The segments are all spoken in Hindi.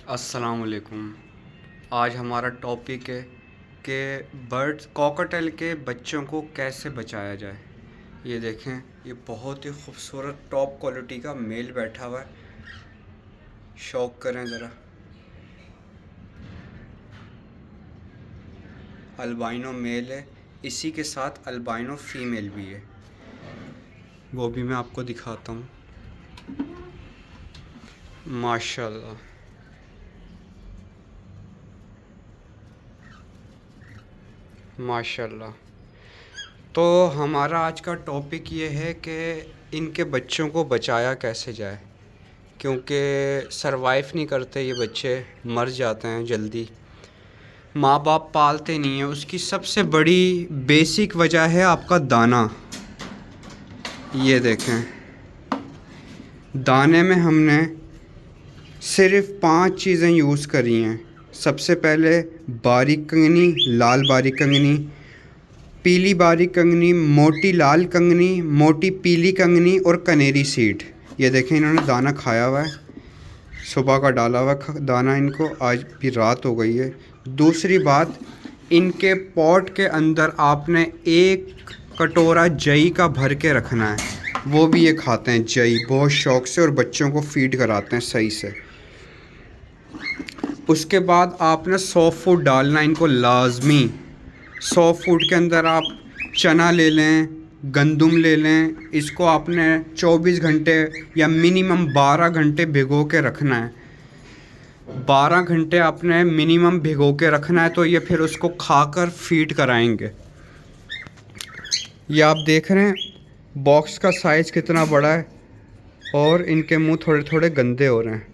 अस्सलाम वालेकुम। आज हमारा टॉपिक है कि बर्ड्स कॉकटेल के बच्चों को कैसे बचाया जाए। ये देखें, ये बहुत ही खूबसूरत टॉप क्वालिटी का मेल बैठा हुआ है। शौक करें ज़रा। अल्बाइनो मेल है, इसी के साथ अल्बाइनो फ़ीमेल भी है, वो भी मैं आपको दिखाता हूँ। माशाल्लाह, माशाल्लाह। तो हमारा आज का टॉपिक ये है कि इनके बच्चों को बचाया कैसे जाए, क्योंकि सरवाइव नहीं करते ये बच्चे, मर जाते हैं जल्दी। माँ बाप पालते नहीं हैं। उसकी सबसे बड़ी बेसिक वजह है आपका दाना। ये देखें, दाने में हमने सिर्फ़ 5 चीज़ें यूज़ करी हैं। सबसे पहले बारीक कंगनी, लाल बारीक कंगनी, पीली बारीक कंगनी, मोटी लाल कंगनी, मोटी पीली कंगनी और कनेरी सीड। ये देखें, इन्होंने दाना खाया हुआ है, सुबह का डाला हुआ दाना इनको, आज भी रात हो गई है। दूसरी बात, इनके पॉट के अंदर आपने 1 कटोरा जई का भर के रखना है। वो भी ये खाते हैं जई बहुत शौक़ से, और बच्चों को फीड कराते हैं सही से। उसके बाद आपने सॉफ्ट फूड डालना इनको लाजमी। सॉफ्ट फूड के अंदर आप चना ले लें, गंदुम ले लें। इसको आपने 24 घंटे या मिनिमम 12 घंटे भिगो के रखना है। 12 घंटे आपने मिनिमम भिगो के रखना है, तो ये फिर उसको खाकर फीड कराएंगे। ये आप देख रहे हैं बॉक्स का साइज़ कितना बड़ा है, और इनके मुंह थोड़े थोड़े गंदे हो रहे हैं।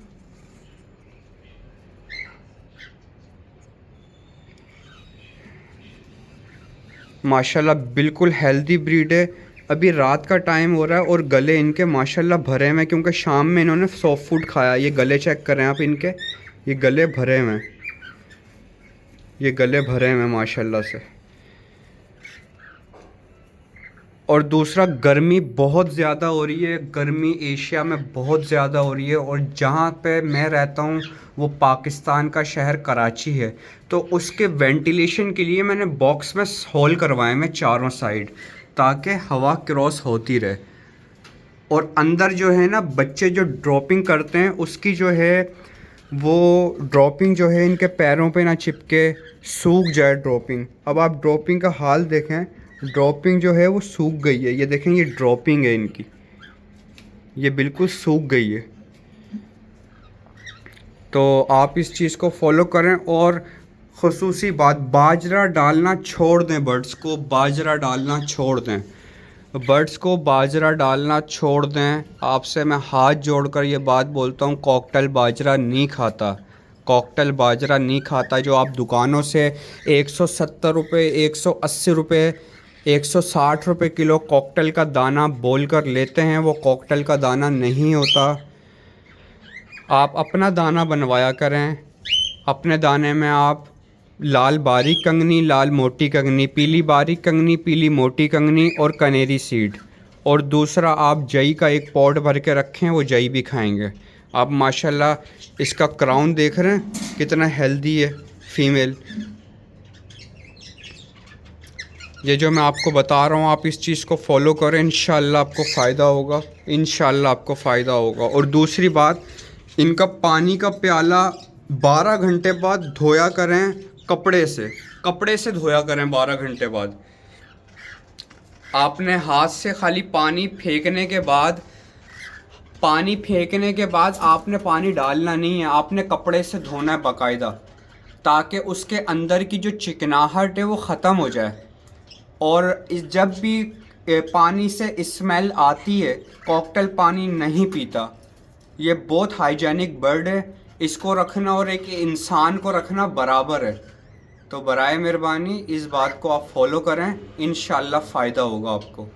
माशाल्लाह बिल्कुल हेल्दी ब्रीड है। अभी रात का टाइम हो रहा है और गले इनके माशाल्लाह भरे हुए हैं, क्योंकि शाम में इन्होंने सॉफ्ट फूड खाया। ये गले चेक करें आप इनके, ये गले भरे हुए हैं, ये गले भरे हुए हैं माशाल्लाह से। और दूसरा, गर्मी बहुत ज़्यादा हो रही है। गर्मी एशिया में बहुत ज़्यादा हो रही है, और जहाँ पे मैं रहता हूँ वो पाकिस्तान का शहर कराची है। तो उसके वेंटिलेशन के लिए मैंने बॉक्स में होल करवाए मैं चारों साइड, ताकि हवा क्रॉस होती रहे। और अंदर जो है ना, बच्चे जो ड्रॉपिंग करते हैं उसकी जो है वो ड्रॉपिंग जो है इनके पैरों पे ना चिपके, सूख जाए ड्रॉपिंग। अब आप ड्रॉपिंग का हाल देखें, ड्रॉपिंग जो है वो सूख गई है। ये देखें, ये ड्रॉपिंग है इनकी, ये बिल्कुल सूख गई है। तो आप इस चीज़ को फॉलो करें। और ख़ुसूसी बात, बाजरा डालना छोड़ दें, बर्ड्स को बाजरा डालना छोड़ दें, बर्ड्स को बाजरा डालना छोड़ दें। आपसे मैं हाथ जोड़कर ये बात बोलता हूँ, कॉकटेल बाजरा नहीं खाता, कॉकटेल बाजरा नहीं खाता। जो आप दुकानों से 170 रुपये, 180 रुपये, 160 रुपये किलो कॉकटेल का दाना बोल कर लेते हैं, वो कॉकटेल का दाना नहीं होता। आप अपना दाना बनवाया करें। अपने दाने में आप लाल बारीक कंगनी, लाल मोटी कंगनी, पीली बारीक कंगनी, पीली मोटी कंगनी और कनेरी सीड। और दूसरा, आप जई का 1 पॉट भर के रखें, वो जई भी खाएंगे। आप माशाल्लाह इसका क्राउन देख रहे हैं कितना हेल्दी है फ़ीमेल। ये जो मैं आपको बता रहा हूँ, आप इस चीज़ को फॉलो करें, इंशाल्लाह आपको फ़ायदा होगा, इंशाल्लाह आपको फ़ायदा होगा। और दूसरी बात, इनका पानी का प्याला 12 घंटे बाद धोया करें, कपड़े से धोया करें 12 घंटे बाद। आपने हाथ से खाली पानी फेंकने के बाद आपने पानी डालना नहीं है, आपने कपड़े से धोना है बाकायदा, ताकि उसके अंदर की जो चिकनाहट है वो ख़त्म हो जाए। और जब भी पानी से स्मेल आती है, कॉकटेल पानी नहीं पीता। ये बहुत हाइजेनिक बर्ड है, इसको रखना और एक इंसान को रखना बराबर है। तो बराए मेहरबानी इस बात को आप फॉलो करें, इंशाल्लाह फ़ायदा होगा आपको।